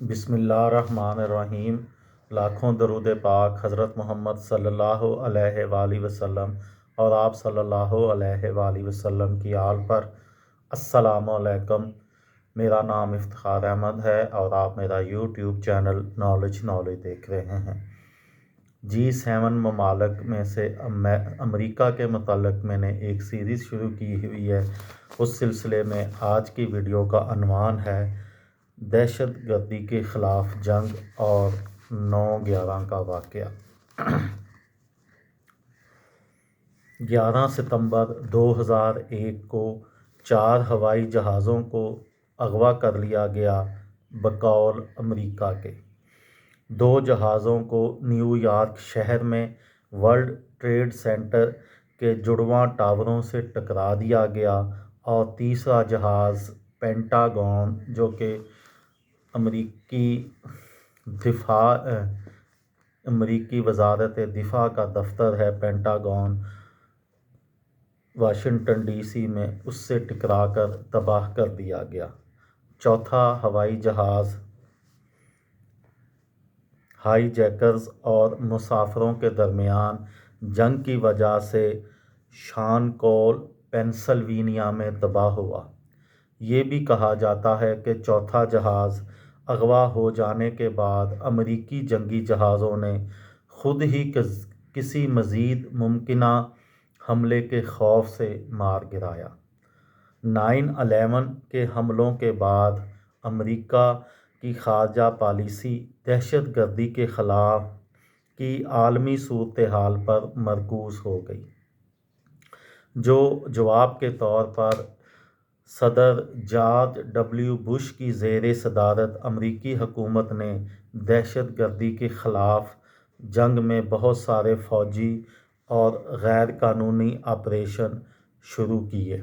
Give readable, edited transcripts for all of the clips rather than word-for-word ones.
بسم اللہ الرحمن الرحیم۔ لاکھوں درود پاک حضرت محمد صلی اللہ علیہ وآلہ وسلم اور آپ صلی اللہ علیہ وآلہ وسلم کی آل پر۔ السلام علیکم۔ میرا نام افتخار احمد ہے اور آپ میرا یوٹیوب چینل نالج دیکھ رہے ہیں۔ G7 ممالک میں سے امریکہ کے متعلق میں نے ایک سیریز شروع کی ہوئی ہے۔ اس سلسلے میں آج کی ویڈیو کا عنوان ہے دہشت گردی کے خلاف جنگ اور 9/11 کا واقعہ۔ 11 ستمبر 2001 کو 4 ہوائی جہازوں کو اغوا کر لیا گیا بقول امریکہ کے۔ 2 جہازوں کو نیو یارک شہر میں ورلڈ ٹریڈ سینٹر کے جڑواں ٹاوروں سے ٹکرا دیا گیا اور تیسرا جہاز پینٹاگون، جو کہ امریکی وزارت دفاع کا دفتر ہے، پینٹاگون واشنگٹن DC میں، اس سے ٹکرا کر تباہ کر دیا گیا۔ چوتھا ہوائی جہاز ہائی جیکرز اور مسافروں کے درمیان جنگ کی وجہ سے شانکول، پینسلوینیا میں تباہ ہوا۔ یہ بھی کہا جاتا ہے کہ چوتھا جہاز اغوا ہو جانے کے بعد امریکی جنگی جہازوں نے خود ہی کسی مزید ممکنہ حملے کے خوف سے مار گرایا۔ 9/11 کے حملوں کے بعد امریکہ کی خارجہ پالیسی دہشت گردی کے خلاف کی عالمی صورتحال پر مرکوز ہو گئی، جو جواب کے طور پر صدر جارج بش کی زیر صدارت امریکی حکومت نے دہشت گردی کے خلاف جنگ میں بہت سارے فوجی اور غیر قانونی آپریشن شروع کیے۔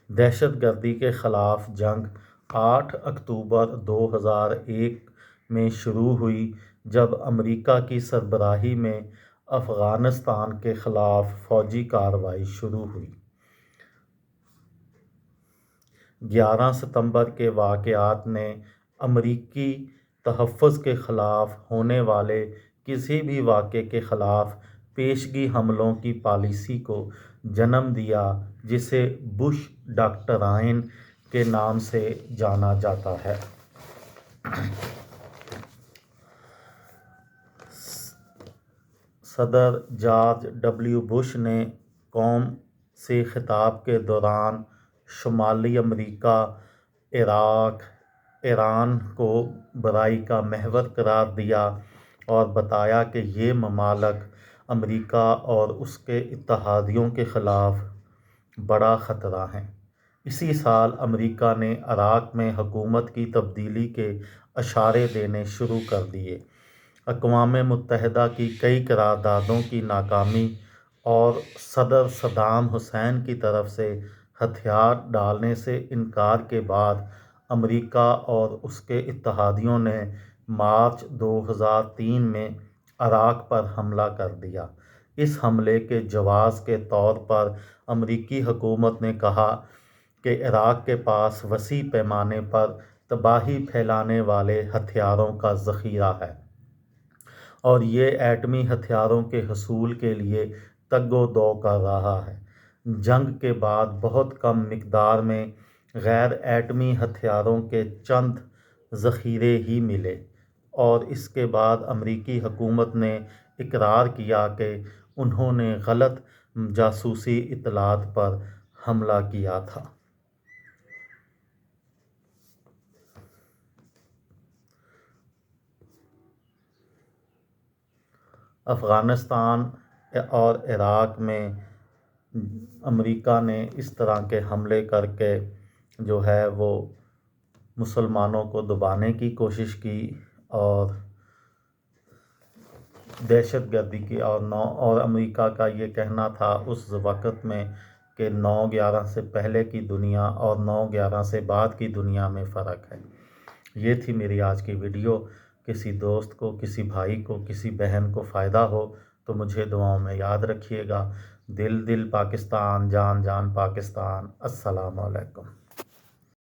دہشت گردی کے خلاف جنگ 8 اکتوبر 2001 میں شروع ہوئی، جب امریکہ کی سربراہی میں افغانستان کے خلاف فوجی کارروائی شروع ہوئی۔ 11 ستمبر کے واقعات نے امریکی تحفظ کے خلاف ہونے والے کسی بھی واقعے کے خلاف پیشگی حملوں کی پالیسی کو جنم دیا، جسے بش ڈاکٹرائن کے نام سے جانا جاتا ہے۔ صدر جارج بش نے قوم سے خطاب کے دوران شمالی امریکہ، عراق، ایران کو برائی کا محور قرار دیا اور بتایا کہ یہ ممالک امریکہ اور اس کے اتحادیوں کے خلاف بڑا خطرہ ہیں۔ اسی سال امریکہ نے عراق میں حکومت کی تبدیلی کے اشارے دینے شروع کر دیے۔ اقوام متحدہ کی کئی قراردادوں کی ناکامی اور صدر صدام حسین کی طرف سے ہتھیار ڈالنے سے انکار کے بعد امریکہ اور اس کے اتحادیوں نے مارچ 2003 میں عراق پر حملہ کر دیا۔ اس حملے کے جواز کے طور پر امریکی حکومت نے کہا کہ عراق کے پاس وسیع پیمانے پر تباہی پھیلانے والے ہتھیاروں کا ذخیرہ ہے اور یہ ایٹمی ہتھیاروں کے حصول کے لیے تگ و دو کر رہا ہے۔ جنگ کے بعد بہت کم مقدار میں غیر ایٹمی ہتھیاروں کے چند ذخیرے ہی ملے اور اس کے بعد امریکی حکومت نے اقرار کیا کہ انہوں نے غلط جاسوسی اطلاعات پر حملہ کیا تھا۔ افغانستان اور عراق میں امریکہ نے اس طرح کے حملے کر کے جو ہے وہ مسلمانوں کو دبانے کی کوشش کی اور دہشت گردی کی اور امریکہ کا یہ کہنا تھا اس وقت میں کہ 9/11 سے پہلے کی دنیا اور 9/11 سے بعد کی دنیا میں فرق ہے۔ یہ تھی میری آج کی ویڈیو۔ کسی دوست کو، کسی بھائی کو، کسی بہن کو فائدہ ہو تو مجھے دعاؤں میں یاد رکھیے گا۔ دل دل پاکستان، جان جان پاکستان۔ السلام علیکم۔